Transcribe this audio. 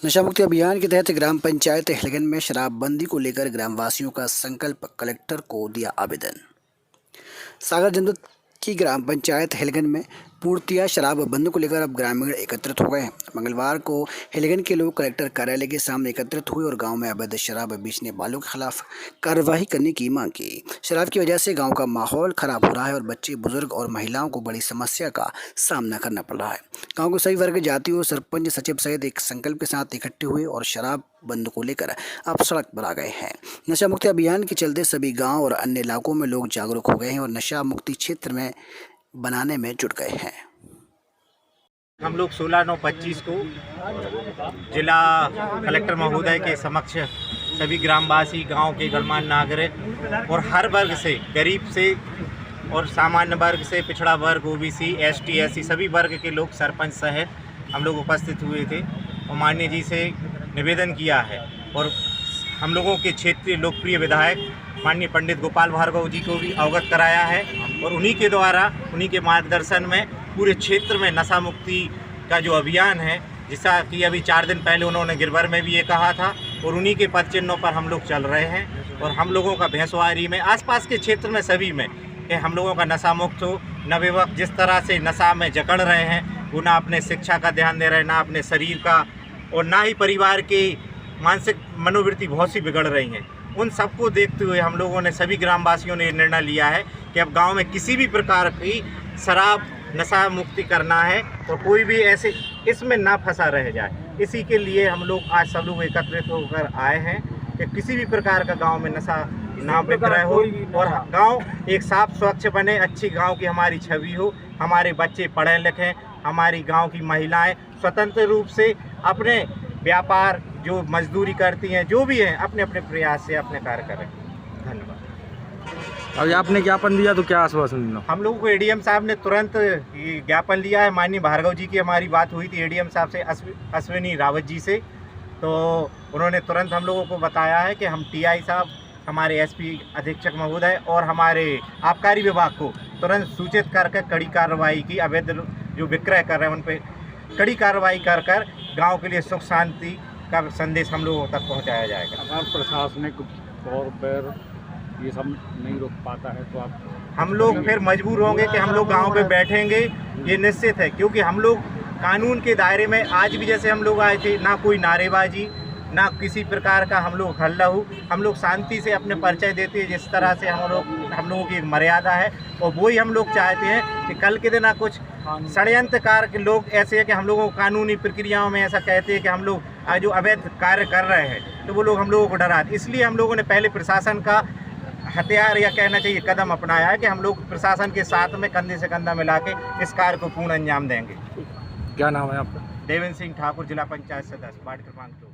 नशा मुक्ति अभियान के तहत ग्राम पंचायत हेलगन में शराबबंदी को लेकर ग्रामवासियों का संकल्प, कलेक्टर को दिया आवेदन। सागर जनपद की ग्राम पंचायत हेलगन में पूर्णतया शराब बंद को लेकर अब ग्रामीण एकत्रित हो गए हैं। मंगलवार को हेलगन के लोग कलेक्टर कार्यालय के सामने एकत्रित हुए और गांव में अवैध शराब बेचने वालों के खिलाफ कार्रवाई करने की मांग की। शराब की वजह से गांव का माहौल खराब हो रहा है और बच्चे, बुजुर्ग और महिलाओं को बड़ी समस्या का सामना करना पड़ रहा है। गाँव के सभी वर्ग, जातियों, सरपंच, सचिव सहित एक संकल्प के साथ इकट्ठे हुए और शराब बंद को लेकर अब सड़क पर आ गए हैं। नशा मुक्ति अभियान के चलते सभी गांव और अन्य इलाकों में लोग जागरूक हो गए हैं और नशा मुक्ति क्षेत्र में बनाने में जुट गए हैं। हम लोग 16/9/25 को जिला कलेक्टर महोदय के समक्ष सभी ग्रामवासी, गांव के गणमान्य नागरिक और हर वर्ग से, गरीब से और सामान्य वर्ग से, पिछड़ा वर्ग, ओबीसी, एसटी, एससी सभी वर्ग के लोग सरपंच सहित हम लोग उपस्थित हुए थे और माननीय जी से निवेदन किया है और हम लोगों के क्षेत्रीय लोकप्रिय विधायक माननीय पंडित गोपाल भार्गव जी को भी अवगत कराया है और उन्हीं के द्वारा, उन्हीं के मार्गदर्शन में पूरे क्षेत्र में नशा मुक्ति का जो अभियान है, जिसका कि अभी 4 दिन पहले उन्होंने गिरवर में भी ये कहा था और उन्हीं के पद चिन्हों पर हम लोग चल रहे हैं और हम लोगों का भैंसवारी में, आसपास के क्षेत्र में सभी में कि हम लोगों का नशा मुक्त हो। नवयुवक जिस तरह से नशा में जकड़ रहे हैं, वो ना अपने शिक्षा का ध्यान दे रहे हैं, ना अपने शरीर का और ना ही परिवार की मानसिक मनोवृत्ति बहुत सी बिगड़ रही हैं। उन सबको देखते हुए हम लोगों ने, सभी ग्रामवासियों ने निर्णय लिया है कि अब गांव में किसी भी प्रकार की शराब नशा मुक्ति करना है और कोई भी ऐसे इसमें ना फंसा रह जाए। इसी के लिए हम लोग आज सब लोग एकत्रित होकर आए हैं कि किसी भी प्रकार का गांव में नशा ना बिखरा हो और गांव एक साफ स्वच्छ बने, अच्छी गांव की हमारी छवि हो, हमारे बच्चे पढ़े लिखें, हमारी गांव की महिलाएं स्वतंत्र रूप से अपने व्यापार, जो मजदूरी करती हैं, जो भी हैं, अपने अपने प्रयास से अपने कार्य करें। धन्यवाद। अभी आपने ज्ञापन दिया तो क्या आश्वासन दिया? हम लोगों को एडीएम साहब ने तुरंत ज्ञापन लिया है। माननीय भार्गव जी की हमारी बात हुई थी एडीएम साहब से, अश्विनी रावत जी से, तो उन्होंने तुरंत हम लोगों को बताया है कि हम टीआई साहब, हमारे एसपी अधीक्षक महोदय और हमारे आबकारी विभाग को तुरंत सूचित करके कड़ी कार्रवाई की, अवैध जो विक्रय कर रहे हैं उन पर कड़ी कार्रवाई कर गाँव के लिए सुख शांति का संदेश हम लोगों तक पहुंचाया जाएगा। अगर प्रशासनिक तौर पर ये सब नहीं रोक पाता है तो आप, हम लोग फिर मजबूर होंगे कि हम लोग गांव पे बैठेंगे, ये निश्चित है, क्योंकि हम लोग कानून के दायरे में आज भी जैसे हम लोग आए थे, ना कोई नारेबाजी, ना किसी प्रकार का हम लोग हल्ला, हम लोग शांति से अपने परिचय देते हैं, जिस तरह से हम लोगों की एक मर्यादा है और वही हम लोग चाहते हैं कि कल के दिन ना कुछ षड्यंत्रकार के लोग ऐसे हैं कि हम लोगों को कानूनी प्रक्रियाओं में ऐसा कहते हैं कि हम लोग जो अवैध कार्य कर रहे हैं तो वो लोग हम लोगों को डराते। इसलिए हम लोगों ने पहले प्रशासन का हथियार या कहना चाहिए कदम अपनाया है कि हम लोग प्रशासन के साथ में कंधे से कंधा मिला के इस कार्य को पूर्ण अंजाम देंगे। क्या नाम है आपका? देवेंद्र सिंह ठाकुर, जिला पंचायत सदस्य, वार्ड क्रमांक 2।